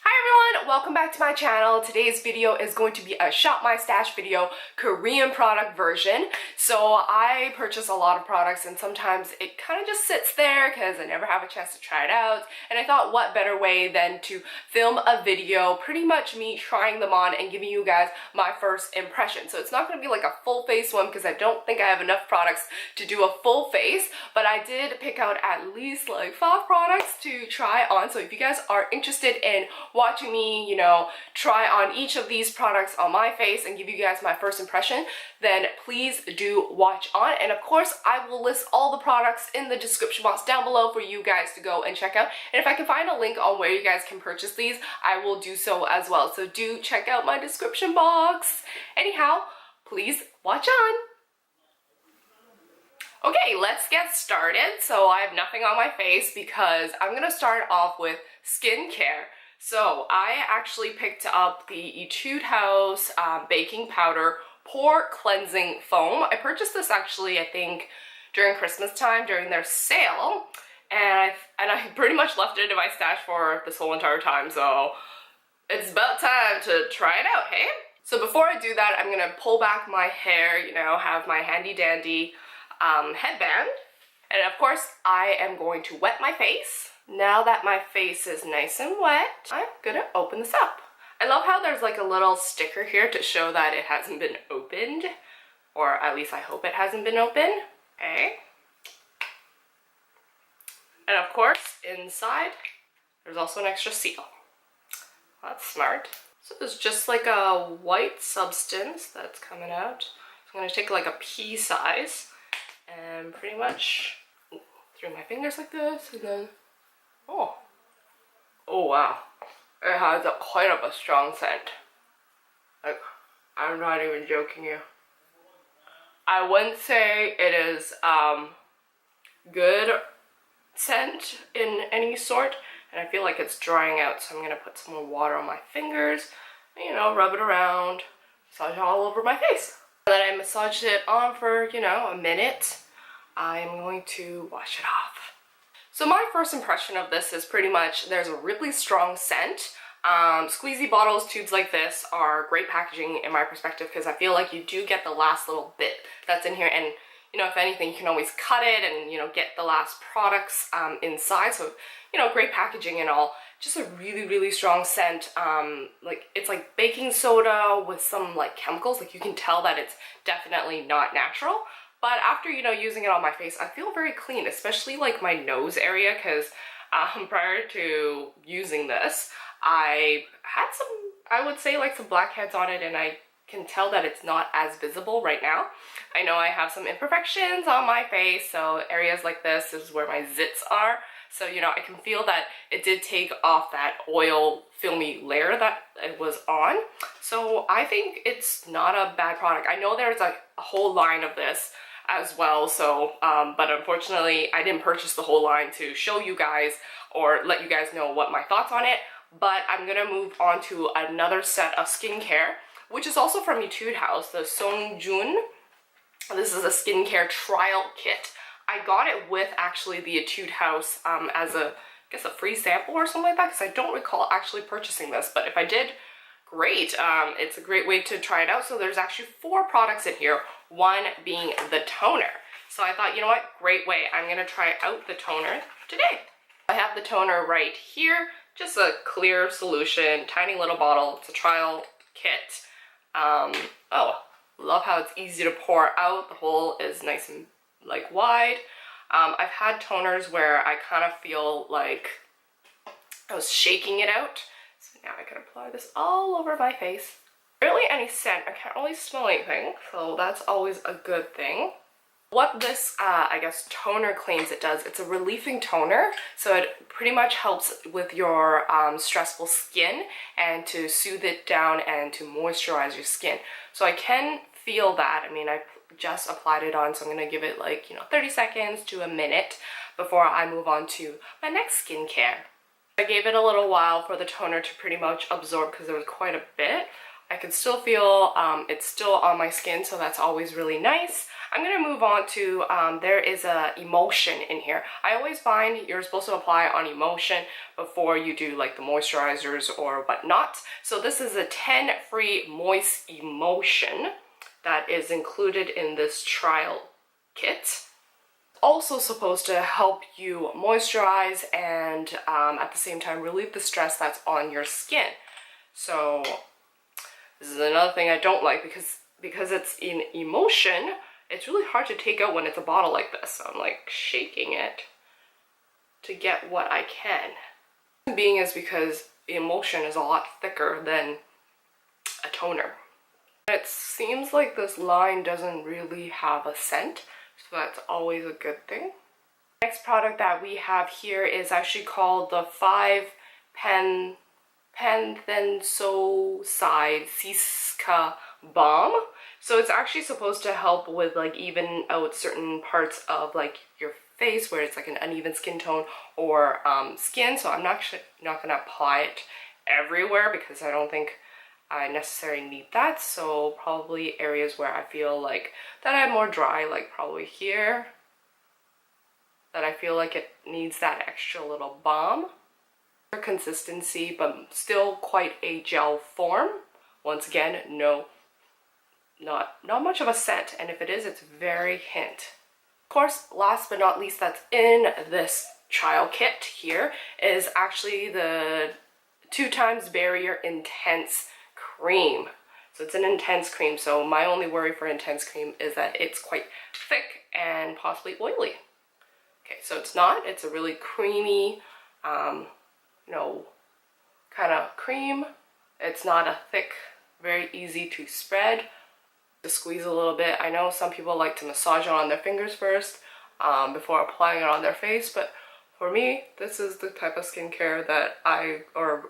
Hi everyone, welcome back to my channel. Today's video is going to be a Shop My Stash video, Korean product version. So I purchase a lot of products and sometimes it kind of just sits there because I never have a chance to try it out. And I thought what better way than to film a video, pretty much me trying them on and giving you guys my first impression. So it's not going to be like a full face one because I don't think I have enough products to do a full face, but I did pick out at least like 5 products to try on. So if you guys are interested in watching me, try on each of these products on my face and give you guys my first impression, then please do watch on. And of course, I will list all the products in the description box down below for you guys to go and check out. And if I can find a link on where you guys can purchase these, I will do so as well. So do check out my description box. Anyhow, please watch on. Okay, let's get started. So I have nothing on my face because I'm gonna start off with skincare. So I actually picked up the Etude House baking powder pore cleansing foam. I purchased this actually, I think, during Christmas time during their sale, and I pretty much left it in my stash for this whole entire time. So it's about time to try it out, hey? So before I do that, I'm gonna pull back my hair, have my handy dandy headband, and of course I am going to wet my face. Now that my face is nice and wet, I'm gonna open this up. I love how there's like a little sticker here to show that it hasn't been opened, or at least I hope it hasn't been opened. Okay. And of course, inside, there's also an extra seal. That's smart. So there's just like a white substance that's coming out. So I'm gonna take like a pea size and pretty much through my fingers like this, and then oh wow, it has quite of a strong scent. Like, I'm not even joking you. I wouldn't say it is good scent in any sort, and I feel like it's drying out, so I'm gonna put some more water on my fingers, rub it around, massage it all over my face. And then I massaged it on for, a minute. I'm going to wash it off. So my first impression of this is pretty much there's a really strong scent. Squeezy bottles, tubes like this are great packaging in my perspective because I feel like you do get the last little bit that's in here, and if anything, you can always cut it and get the last products inside. So great packaging and all. Just a really strong scent. Like it's like baking soda with some like chemicals. Like you can tell that it's definitely not natural. But after, using it on my face, I feel very clean, especially like my nose area, because prior to using this, I had some, I would say like some blackheads on it, and I can tell that it's not as visible right now. I know I have some imperfections on my face, so areas like this is where my zits are. So, I can feel that it did take off that oil filmy layer that it was on. So I think it's not a bad product. I know there's a whole line of this as well, so but unfortunately I didn't purchase the whole line to show you guys or let you guys know what my thoughts on it. But I'm gonna move on to another set of skincare, which is also from Etude House, the Jung. This is a skincare trial kit. I got it with actually the Etude House as a, I guess, a free sample or something like that, because I don't recall actually purchasing this, but if I did, great. It's a great way to try it out. So there's actually 4 products in here, one being the toner. So I thought, great way. I'm gonna try out the toner today. I have the toner right here, just a clear solution, tiny little bottle. It's a trial kit. Oh, love how it's easy to pour out. The hole is nice and like wide. I've had toners where I kind of feel like I was shaking it out. So now I can apply this all over my face. Barely any scent. I can't really smell anything, so that's always a good thing. What this, I guess, toner claims it does, it's a relieving toner, so it pretty much helps with your stressful skin and to soothe it down and to moisturize your skin. So I can feel that. I mean, I just applied it on, so I'm gonna give it like 30 seconds to a minute before I move on to my next skincare. I gave it a little while for the toner to pretty much absorb because there was quite a bit. I can still feel it's still on my skin, so that's always really nice. I'm gonna move on to, there is a emulsion in here. I always find you're supposed to apply on emulsion before you do like the moisturizers or whatnot. So this is a 10 free moist emulsion that is included in this trial kit. Also supposed to help you moisturize and at the same time relieve the stress that's on your skin. So this is another thing I don't like because it's in emulsion, it's really hard to take out when it's a bottle like this. So I'm like shaking it to get what I can. Being is because the emulsion is a lot thicker than a toner. It seems like this line doesn't really have a scent, so that's always a good thing. Next product that we have here is actually called the 5 Penthensoicide Ciska Balm. So it's actually supposed to help with like even out certain parts of like your face where it's like an uneven skin tone or skin. So I'm actually not gonna apply it everywhere because I don't think I necessarily need that. So probably areas where I feel like that I'm more dry, like probably here, that I feel like it needs that extra little balm. Consistency, but still quite a gel form. Once again, not much of a scent, and if it is, it's very hint. Of course, last but not least that's in this trial kit here is actually the 2x Barrier Intense Cream. So it's an intense cream, so my only worry for intense cream is that it's quite thick and possibly oily. Okay, so it's not, it's a really creamy, you know, kind of cream. It's not a thick, very easy to spread. To squeeze a little bit. I know some people like to massage it on their fingers first before applying it on their face, but for me, this is the type of skincare that I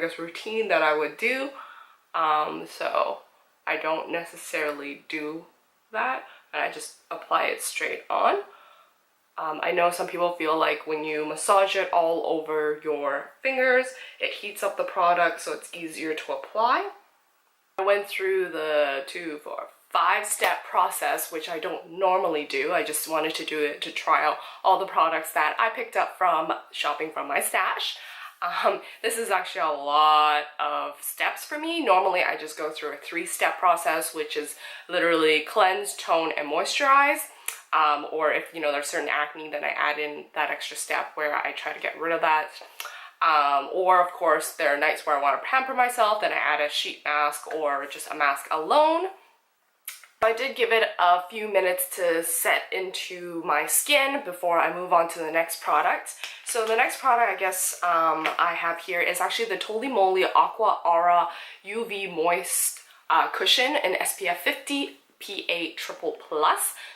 guess routine that I would do. So I don't necessarily do that, and I just apply it straight on. I know some people feel like when you massage it all over your fingers, it heats up the product so it's easier to apply. I went through the 5-step process, which I don't normally do. I just wanted to do it to try out all the products that I picked up from shopping from my stash. This is actually a lot of steps for me. Normally I just go through a 3-step process, which is literally cleanse, tone, and moisturize. Or if you know there's certain acne, then I add in that extra step where I try to get rid of that. Or of course there are nights where I want to pamper myself, then I add a sheet mask or just a mask alone. I did give it a few minutes to set into my skin before I move on to the next product. So the next product I guess I have here is actually the Moly Aqua Aura UV Moist Cushion in SPF 50 PA+++.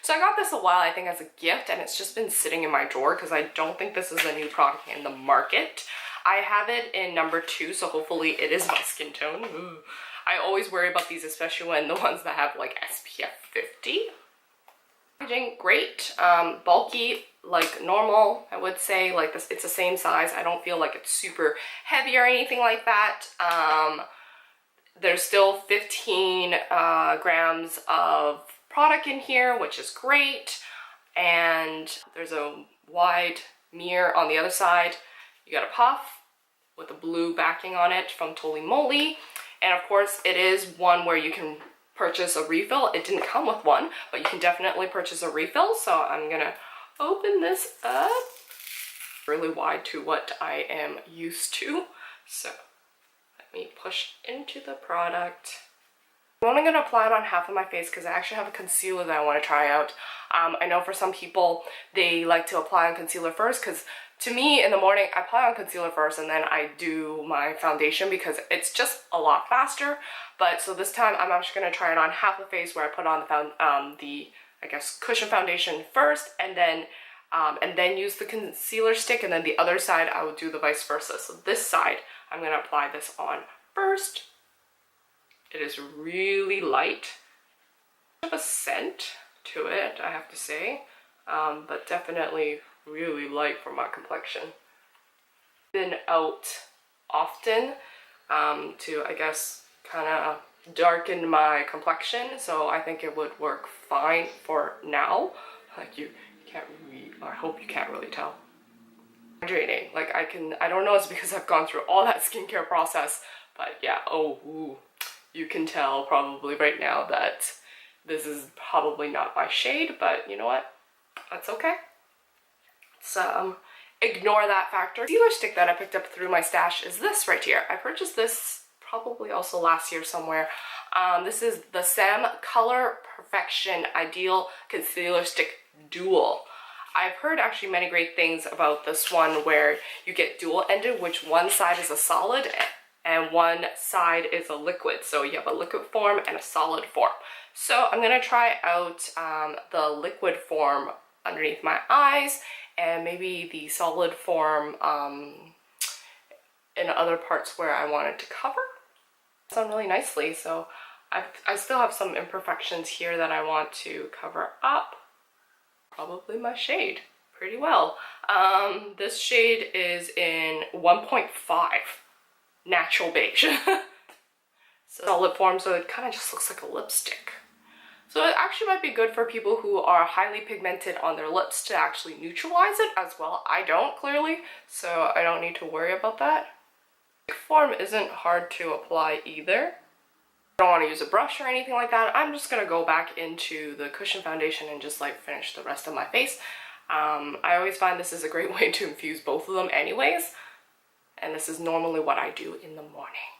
So I got this a while, I think, as a gift, and it's just been sitting in my drawer because I don't think this is a new product in the market. I have it in number 2, so hopefully it is my skin tone. Ooh. I always worry about these, especially when the ones that have like SPF 50. Packaging, great. Bulky, like normal, I would say. Like this, it's the same size. I don't feel like it's super heavy or anything like that. There's still 15 grams of product in here, which is great. And there's a wide mirror on the other side. You got a puff with a blue backing on it from Moly. And of course, it is one where you can purchase a refill. It didn't come with one, but you can definitely purchase a refill. So I'm gonna open this up. Really wide to what I am used to. So let me push into the product. I'm only going to apply it on half of my face because I actually have a concealer that I want to try out. I know for some people they like to apply on concealer first, because to me in the morning I apply on concealer first and then I do my foundation because it's just a lot faster. But so this time I'm actually going to try it on half the face where I put on the I guess cushion foundation first and then use the concealer stick, and then the other side I will do the vice versa. So this side I'm going to apply this on first. It is really light. Have a scent to it, I have to say, but definitely really light for my complexion. Been out often to, I guess, kind of darken my complexion, so I think it would work fine for now. Like you can't really, I hope you can't really tell. Hydrating, like I don't know, it's because I've gone through all that skincare process, but yeah, you can tell probably right now that this is probably not my shade, but you know what? That's okay. So ignore that factor. The concealer stick that I picked up through my stash is this right here. I purchased this probably also last year somewhere. This is the Saem Color Perfection Ideal Concealer Stick Dual. I've heard actually many great things about this one where you get dual-ended, which one side is a solid and one side is a liquid. So you have a liquid form and a solid form. So I'm gonna try out the liquid form underneath my eyes and maybe the solid form in other parts where I want it to cover. It's done really nicely, so I still have some imperfections here that I want to cover up. Probably my shade pretty well. This shade is in 1.5 natural beige. So solid form, so it kind of just looks like a lipstick. So it actually might be good for people who are highly pigmented on their lips to actually neutralize it as well. I don't, clearly, so I don't need to worry about that. The form isn't hard to apply either. I don't want to use a brush or anything like that. I'm just gonna go back into the cushion foundation and just like finish the rest of my face. I always find this is a great way to infuse both of them anyways, and this is normally what I do in the morning.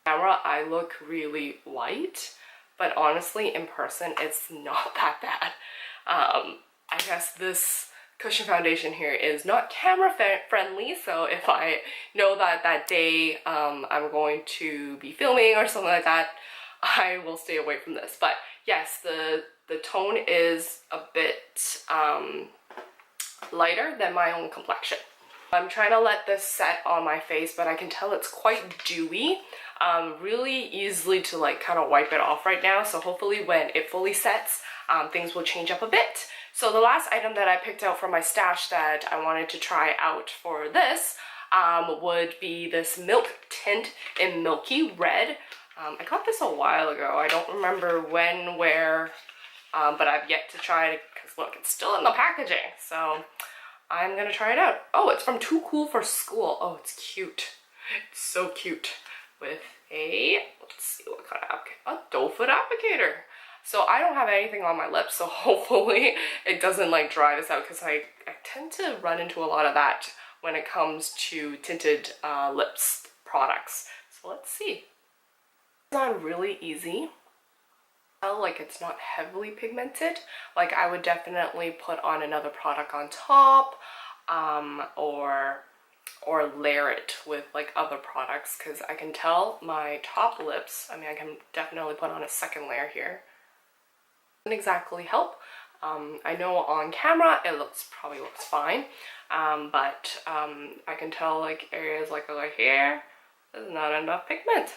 Camera, I look really white, but honestly in person it's not that bad. I guess this cushion foundation here is not camera friendly, so if I know that that day I'm going to be filming or something like that, I will stay away from this. But yes, the tone is a bit lighter than my own complexion. I'm trying to let this set on my face, but I can tell it's quite dewy. Really easily to like kind of wipe it off right now, so hopefully when it fully sets, things will change up a bit. So the last item that I picked out from my stash that I wanted to try out for this would be this Milk Tint in Milky Red. I got this a while ago. I don't remember when, where, but I've yet to try it because look, it's still in the packaging. So I'm gonna try it out. Oh, it's from Too Cool for School. Oh, it's cute. It's so cute. With a, let's see what kind of applicator, a doe foot applicator. So I don't have anything on my lips, so hopefully it doesn't like dry this out, because I tend to run into a lot of that when it comes to tinted lips products. So let's see. It's not really easy. Like it's not heavily pigmented. Like I would definitely put on another product on top, or layer it with like other products, because I can tell my top lips, I mean I can definitely put on a second layer here. Doesn't exactly help. I know on camera it probably looks fine, but I can tell like areas like over here, there's not enough pigment.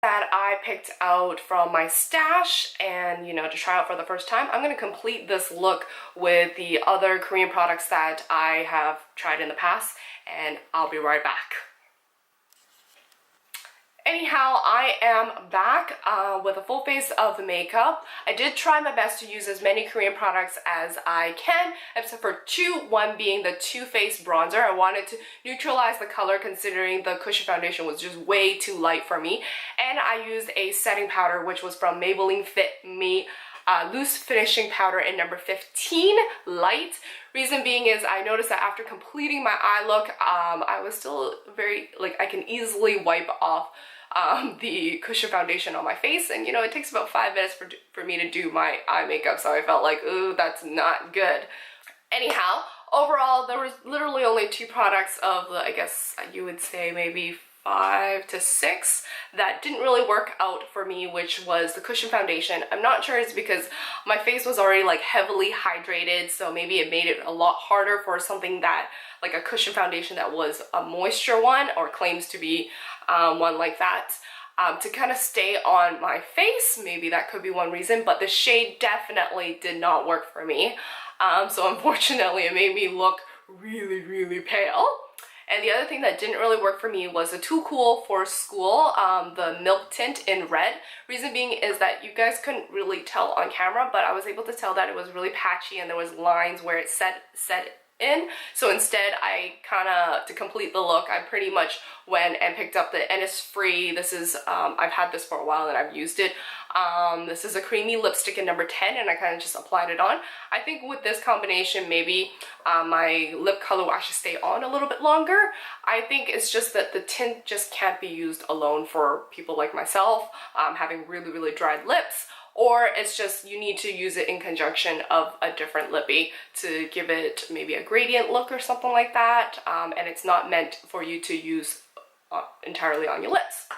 That I picked out from my stash and to try out for the first time. I'm going to complete this look with the other Korean products that I have tried in the past, and I'll be right back. Anyhow, I am back with a full face of makeup. I did try my best to use as many Korean products as I can, except for two, one being the Too Faced bronzer. I wanted to neutralize the color considering the cushion foundation was just way too light for me. And I used a setting powder, which was from Maybelline Fit Me Loose Finishing Powder in number 15, Light. Reason being is I noticed that after completing my eye look, I was still very, I can easily wipe off the cushion foundation on my face, and it takes about 5 minutes for me to do my eye makeup, so I felt like, ooh, that's not good. Anyhow, overall there was literally only two products of the, I guess you would say maybe 5 to 6 that didn't really work out for me, which was the cushion foundation. I'm not sure it's because my face was already like heavily hydrated, so maybe it made it a lot harder for something that like a cushion foundation that was a moisture one, or claims to be one like that, to kind of stay on my face. Maybe that could be one reason, but the shade definitely did not work for me. So unfortunately it made me look really, really pale. And the other thing that didn't really work for me was the Too Cool for School, the Milk Tint in red. Reason being is that you guys couldn't really tell on camera, but I was able to tell that it was really patchy and there was lines where it set in. So instead, I kind of, to complete the look, I pretty much went and picked up the Innisfree. This is, I've had this for a while and I've used it. This is a creamy lipstick in number 10 and I kind of just applied it on. I think with this combination, maybe my lip color will actually stay on a little bit longer. I think it's just that the tint just can't be used alone for people like myself, having really, really dried lips. Or it's just you need to use it in conjunction of a different lippy to give it maybe a gradient look or something like that. And it's not meant for you to use entirely on your lips.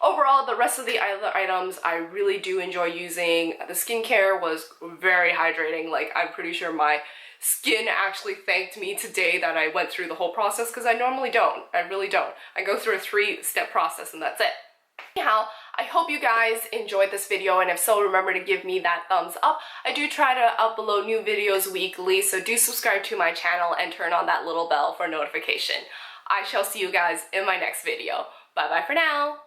Overall, the rest of the other items I really do enjoy using. The skincare was very hydrating. Like, I'm pretty sure my skin actually thanked me today that I went through the whole process, because I normally don't. I really don't. I go through a 3-step process and that's it. Anyhow, I hope you guys enjoyed this video, and if so, remember to give me that thumbs up. I do try to upload new videos weekly, so do subscribe to my channel and turn on that little bell for notification. I shall see you guys in my next video. Bye bye for now.